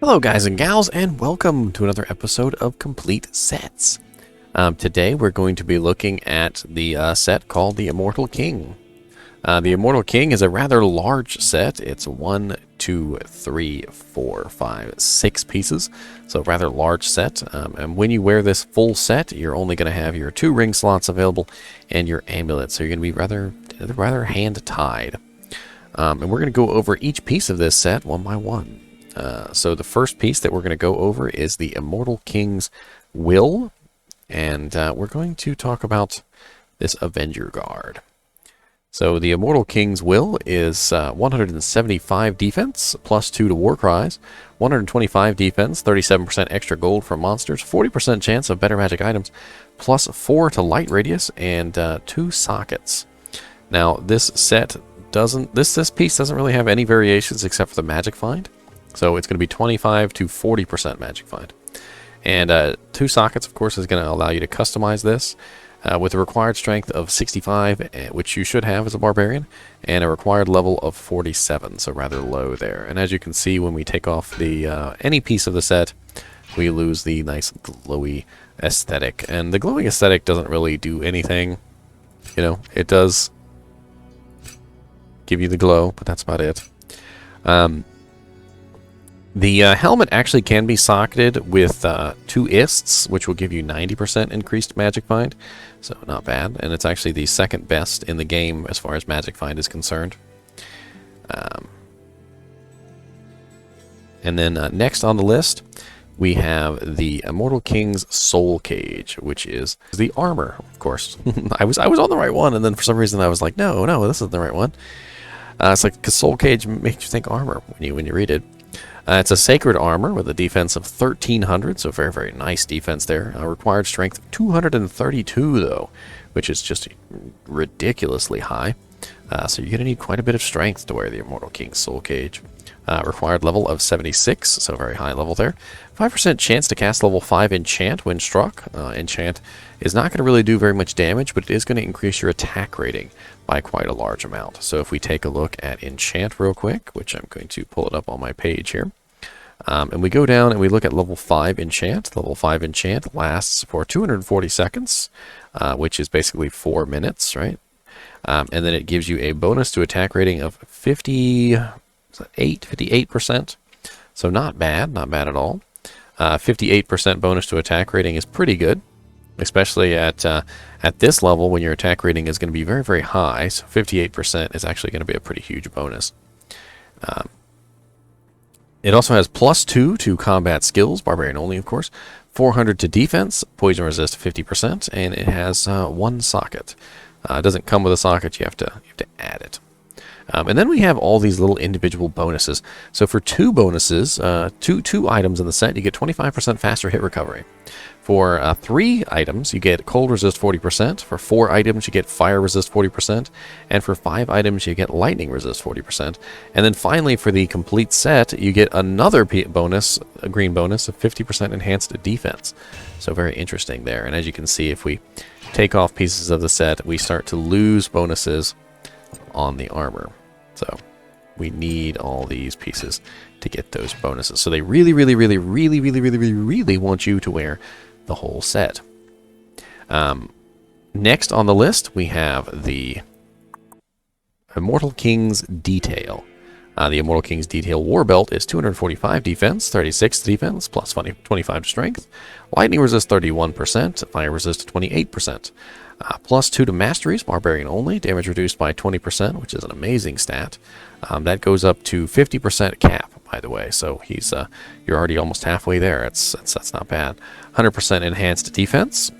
Hello guys and gals, and welcome to another episode of Complete Sets. Today we're going to be looking at the set called the Immortal King. The Immortal King is a rather large set. It's 1, 2, 3, 4, 5, 6 pieces, so a rather large set. And when you wear this full set, you're only going to have your 2 ring slots available and your amulet, so you're going to be rather hand-tied. And we're going to go over each piece of this set one by one. So the first piece that we're going to go over is the Immortal King's Will, and we're going to talk about this Avenger Guard. So the Immortal King's Will is 175 defense, plus 2 to war cries, 125 defense, 37% extra gold for monsters, 40% chance of better magic items, plus 4 to light radius, and 2 sockets. Now this set doesn't, this piece doesn't really have any variations except for the magic find. So it's going to be 25 to 40% magic find. And 2 sockets, of course, is going to allow you to customize this with a required strength of 65, which you should have as a barbarian, and a required level of 47, so rather low there. And as you can see, when we take off the any piece of the set, we lose the nice glowy aesthetic. And the glowing aesthetic doesn't really do anything. You know, it does give you the glow, but that's about it. The helmet actually can be socketed with 2 ists, which will give you 90% increased magic find, so not bad. And it's actually the second best in the game as far as magic find is concerned. And then next on the list, we have the Immortal King's Soul Cage, which is the armor, of course. I was on the right one, and then for some reason I was like, no, this isn't the right one. It's like, because Soul Cage makes you think armor when you read it. It's a sacred armor with a defense of 1300, so very, very nice defense there. Required strength of 232, though, which is just ridiculously high. So you're going to need quite a bit of strength to wear the Immortal King's Soul Cage. Required level of 76, so very high level there. 5% chance to cast level 5 Enchant when struck. Enchant is not going to really do very much damage, but it is going to increase your attack rating by quite a large amount. So if we take a look at Enchant real quick, which I'm going to pull it up on my page here, and we go down and we look at level 5 Enchant. Level 5 Enchant lasts for 240 seconds, which is basically 4 minutes, right? And then it gives you a bonus to attack rating of 58%. So not bad at all. 58% bonus to attack rating is pretty good, especially at this level when your attack rating is going to be very, very high. So 58% is actually going to be a pretty huge bonus. It also has plus 2 to combat skills, barbarian only, of course. 400 to defense, poison resist 50%, and it has 1 socket. It doesn't come with a socket; you have to add it. And then we have all these little individual bonuses. So for 2 bonuses, two items in the set, you get 25% faster hit recovery. For 3 items, you get cold resist 40%. For 4 items, you get fire resist 40%. And for 5 items, you get lightning resist 40%. And then finally, for the complete set, you get another bonus, a green bonus of 50% enhanced defense. So very interesting there. And as you can see, if we take off pieces of the set, we start to lose bonuses on the armor. So we need all these pieces to get those bonuses. So they really want you to wear the whole set. Next on the list, we have the Immortal King's Detail. The Immortal King's Detail War Belt is 245 defense, 36 defense, plus 25 strength. Lightning resist 31%, fire resist 28%. Plus 2 to masteries, barbarian only, damage reduced by 20%, which is an amazing stat. That goes up to 50% cap, by the way, so he's you're already almost halfway there. That's not bad. 100% enhanced defense,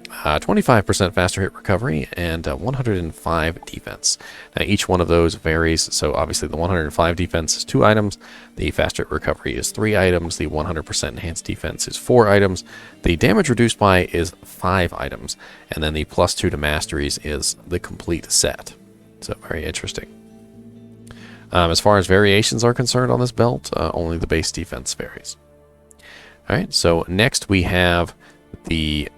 25% faster hit recovery, and 105 defense. Now each one of those varies, so obviously the 105 defense is 2 items, the faster hit recovery is 3 items, the 100% enhanced defense is 4 items, the damage reduced by is 5 items, and then the plus 2 to masteries is the complete set. So very interesting. As far as variations are concerned on this belt, only the base defense varies. Alright, so next we have the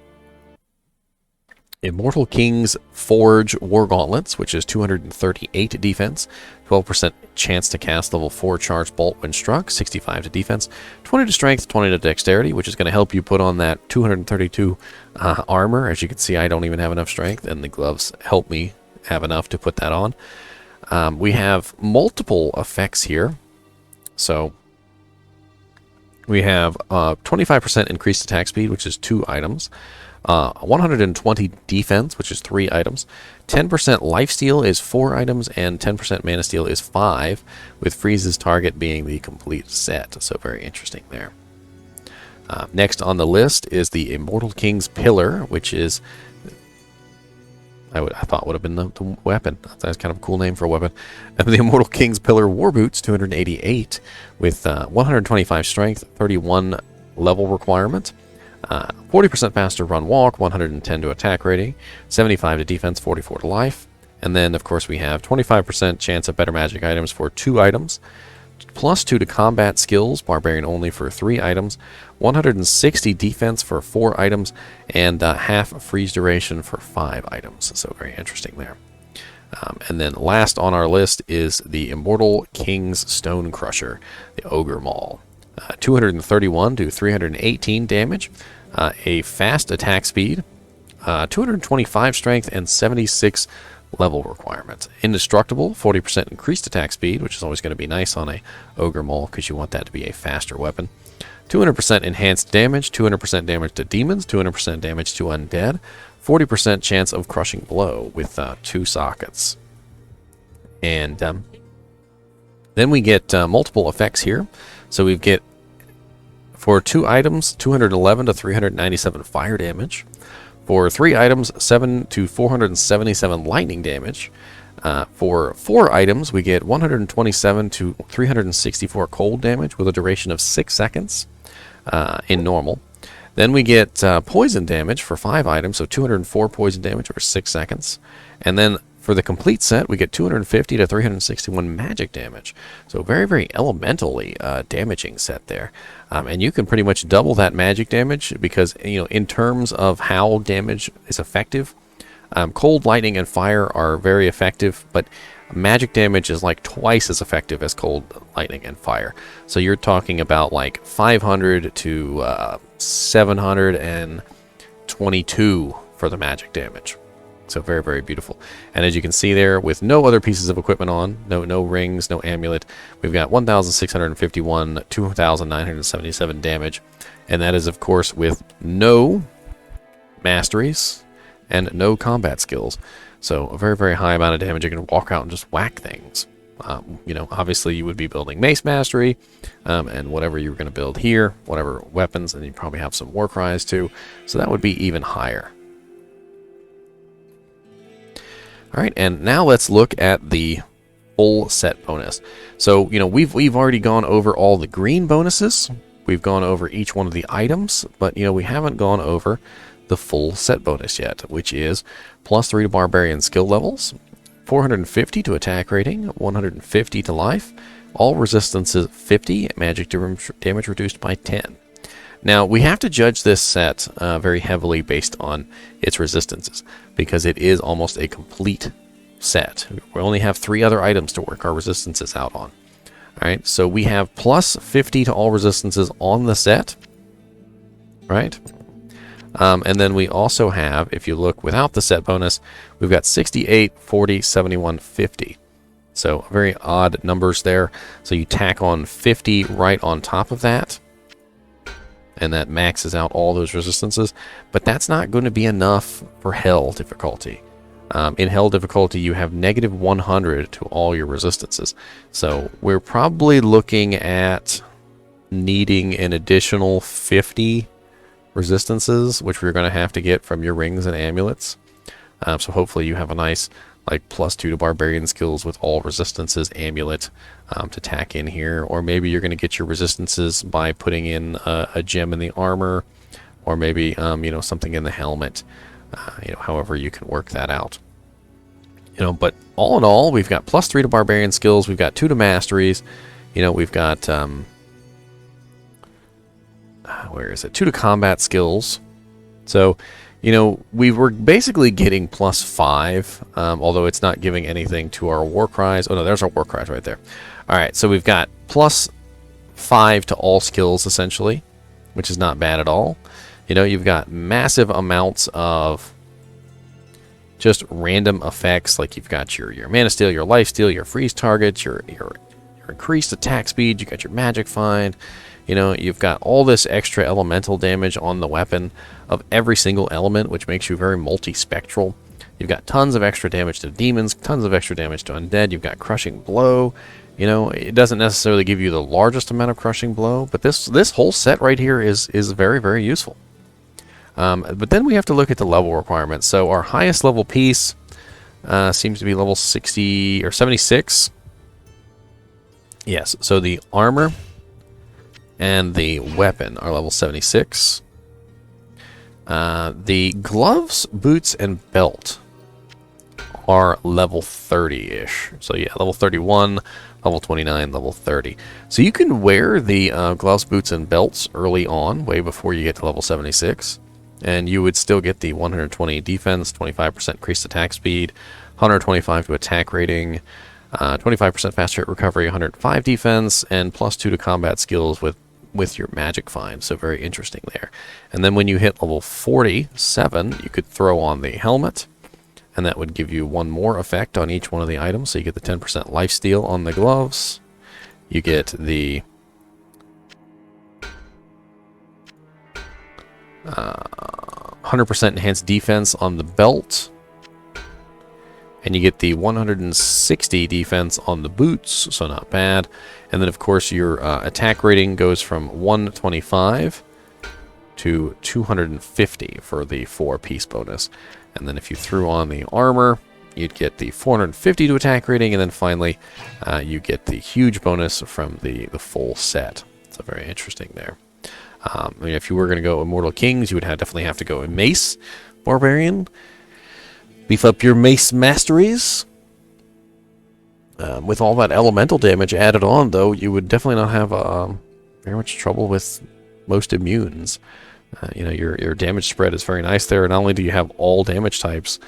Immortal King's Forge War Gauntlets, which is 238 defense, 12% chance to cast level 4 charged bolt when struck, 65 to defense, 20 to strength, 20 to dexterity, which is going to help you put on that 232 armor. As you can see, I don't even have enough strength, and the gloves help me have enough to put that on. We have multiple effects here. So we have 25% increased attack speed, which is 2 items. 120 defense, which is 3 items. 10% lifesteal is 4 items, and 10% mana steal is 5, with Freeze's target being the complete set. So very interesting there. Next on the list is the Immortal King's Pillar, which is, I thought would have been the weapon. That's kind of a cool name for a weapon. The Immortal King's Pillar War Boots, 288, with 125 strength, 31 level requirement. 40% faster run walk, 110 to attack rating, 75 to defense, 44 to life. And then, of course, we have 25% chance of better magic items for 2 items, plus 2 to combat skills, barbarian only for 3 items, 160 defense for 4 items, and half freeze duration for 5 items. So very interesting there. And then last on our list is the Immortal King's Stone Crusher, the Ogre Maul. 231 to 318 damage, a fast attack speed, 225 strength, and 76 level requirement. Indestructible, 40% increased attack speed, which is always going to be nice on a Ogre Maul because you want that to be a faster weapon. 200% enhanced damage, 200% damage to demons, 200% damage to undead, 40% chance of crushing blow with 2 sockets. And then we get multiple effects here. So we get, for 2 items, 211 to 397 fire damage. For 3 items, 7 to 477 lightning damage. For 4 items, we get 127 to 364 cold damage with a duration of 6 seconds in normal. Then we get poison damage for 5 items, so 204 poison damage for 6 seconds. And then for the complete set, we get 250 to 361 magic damage. So very, very elementally damaging set there. And you can pretty much double that magic damage because, you know, in terms of how damage is effective, cold, lightning, and fire are very effective, but magic damage is like twice as effective as cold, lightning, and fire. So you're talking about like 500 to 722 for the magic damage. So very, very beautiful. And as you can see there, with no other pieces of equipment on, no rings, no amulet, we've got 1,651, 2,977 damage. And that is, of course, with no masteries and no combat skills. So a very, very high amount of damage. You can walk out and just whack things. You know, obviously you would be building mace mastery and whatever you're going to build here, whatever weapons, and you probably have some war cries too. So that would be even higher. All right, and now let's look at the full set bonus. So, you know, we've already gone over all the green bonuses. We've gone over each one of the items, but, you know, we haven't gone over the full set bonus yet, which is +3 to barbarian skill levels, 450 to attack rating, 150 to life, all resistances 50, magic damage reduced by 10. Now, we have to judge this set very heavily based on its resistances, because it is almost a complete set. We only have 3 other items to work our resistances out on. All right, so we have +50 to all resistances on the set, right? And then we also have, if you look without the set bonus, we've got 68, 40, 71, 50. So very odd numbers there. So you tack on 50 right on top of that, and that maxes out all those resistances. But that's not going to be enough for Hell difficulty. In Hell difficulty, you have -100 to all your resistances. So we're probably looking at needing an additional 50 resistances, which we're going to have to get from your rings and amulets. So hopefully you have a nice like +2 to barbarian skills with all resistances amulet to tack in here, or maybe you're going to get your resistances by putting in a gem in the armor, or maybe you know, something in the helmet. You know, however you can work that out. You know, but all in all, we've got +3 to barbarian skills, we've got 2 to masteries. You know, we've got where is it? 2 to combat skills. So, you know, we were basically getting +5, although it's not giving anything to our war cries. Oh no, there's our war cries right there. All right, so we've got +5 to all skills essentially, which is not bad at all. You know, you've got massive amounts of just random effects, like you've got your mana steal, your life steal, your freeze targets, your increased attack speed, you got your magic find. You know, you've got all this extra elemental damage on the weapon of every single element, which makes you very multi-spectral. You've got tons of extra damage to demons, tons of extra damage to undead. You've got crushing blow. You know, it doesn't necessarily give you the largest amount of crushing blow, but this whole set right here is very, very useful. But then we have to look at the level requirements. So our highest level piece seems to be level 60 or 76. Yes, so the armor and the weapon are level 76. The gloves, boots, and belt are level 30-ish. So yeah, level 31, level 29, level 30. So you can wear the gloves, boots, and belts early on, way before you get to level 76. And you would still get the 120 defense, 25% increased attack speed, 125 to attack rating, 25% faster hit recovery, 105 defense, and +2 to combat skills with your magic find. So very interesting there. And then when you hit level 47, you could throw on the helmet, and that would give you one more effect on each one of the items. So you get the 10% lifesteal on the gloves. You get the 100% enhanced defense on the belt, and you get the 160 defense on the boots, so not bad. And then of course your attack rating goes from 125 to 250 for the 4-piece bonus. And then if you threw on the armor, you'd get the 450 to attack rating, and then finally you get the huge bonus from the full set. So very interesting there. I mean, if you were going to go Immortal Kings, you would definitely have to go in Mace Barbarian. Beef up your Mace masteries. With all that elemental damage added on, though, you would definitely not have very much trouble with most immunes. You know, your damage spread is very nice there. Not only do you have all damage types,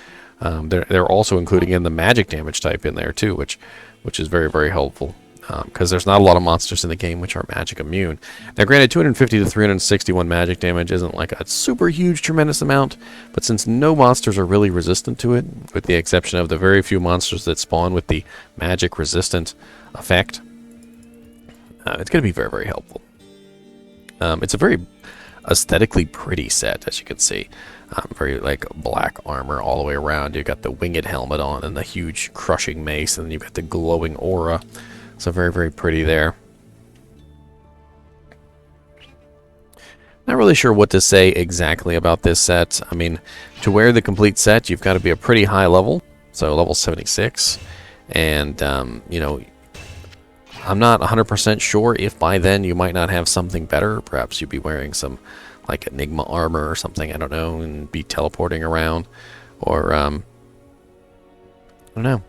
they're also including in the magic damage type in there too, which is very, very helpful. Because there's not a lot of monsters in the game which are magic immune. Now granted, 250 to 361 magic damage isn't like a super huge, tremendous amount, but since no monsters are really resistant to it, with the exception of the very few monsters that spawn with the magic resistant effect, it's going to be very, very helpful. It's a very aesthetically pretty set, as you can see. Very like black armor all the way around. You've got the winged helmet on and the huge crushing mace, and then you've got the glowing aura. So very, very pretty there. Not really sure what to say exactly about this set. I mean, to wear the complete set, you've got to be a pretty high level, so level 76. And, you know, I'm not 100% sure if by then you might not have something better. Perhaps you'd be wearing some, like, Enigma armor or something, I don't know, and be teleporting around. Or, I don't know.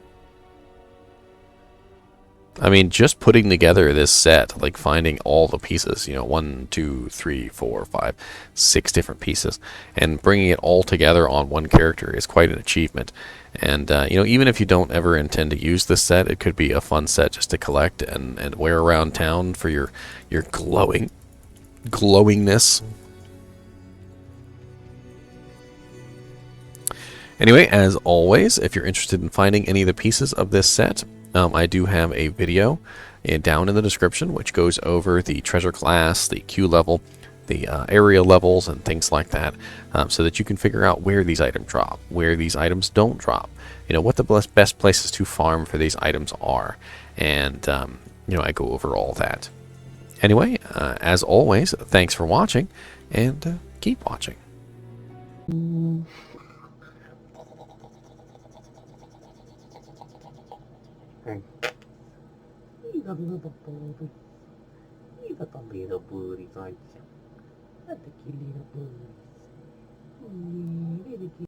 I mean, just putting together this set, like finding all the pieces, you know, 1, 2, 3, 4, 5, 6 different pieces, and bringing it all together on one character is quite an achievement. And, you know, even if you don't ever intend to use this set, it could be a fun set just to collect and wear around town for your glowingness. Anyway, as always, if you're interested in finding any of the pieces of this set, I do have a video down in the description which goes over the treasure class, the Qlvl, the area levels, and things like that, so that you can figure out where these items drop, where these items don't drop, you know, what the best places to farm for these items are, and you know, I go over all that. Anyway, as always, thanks for watching, and keep watching. He's a little booty. He's a little booty, right? That's a cute little booty. Really cute.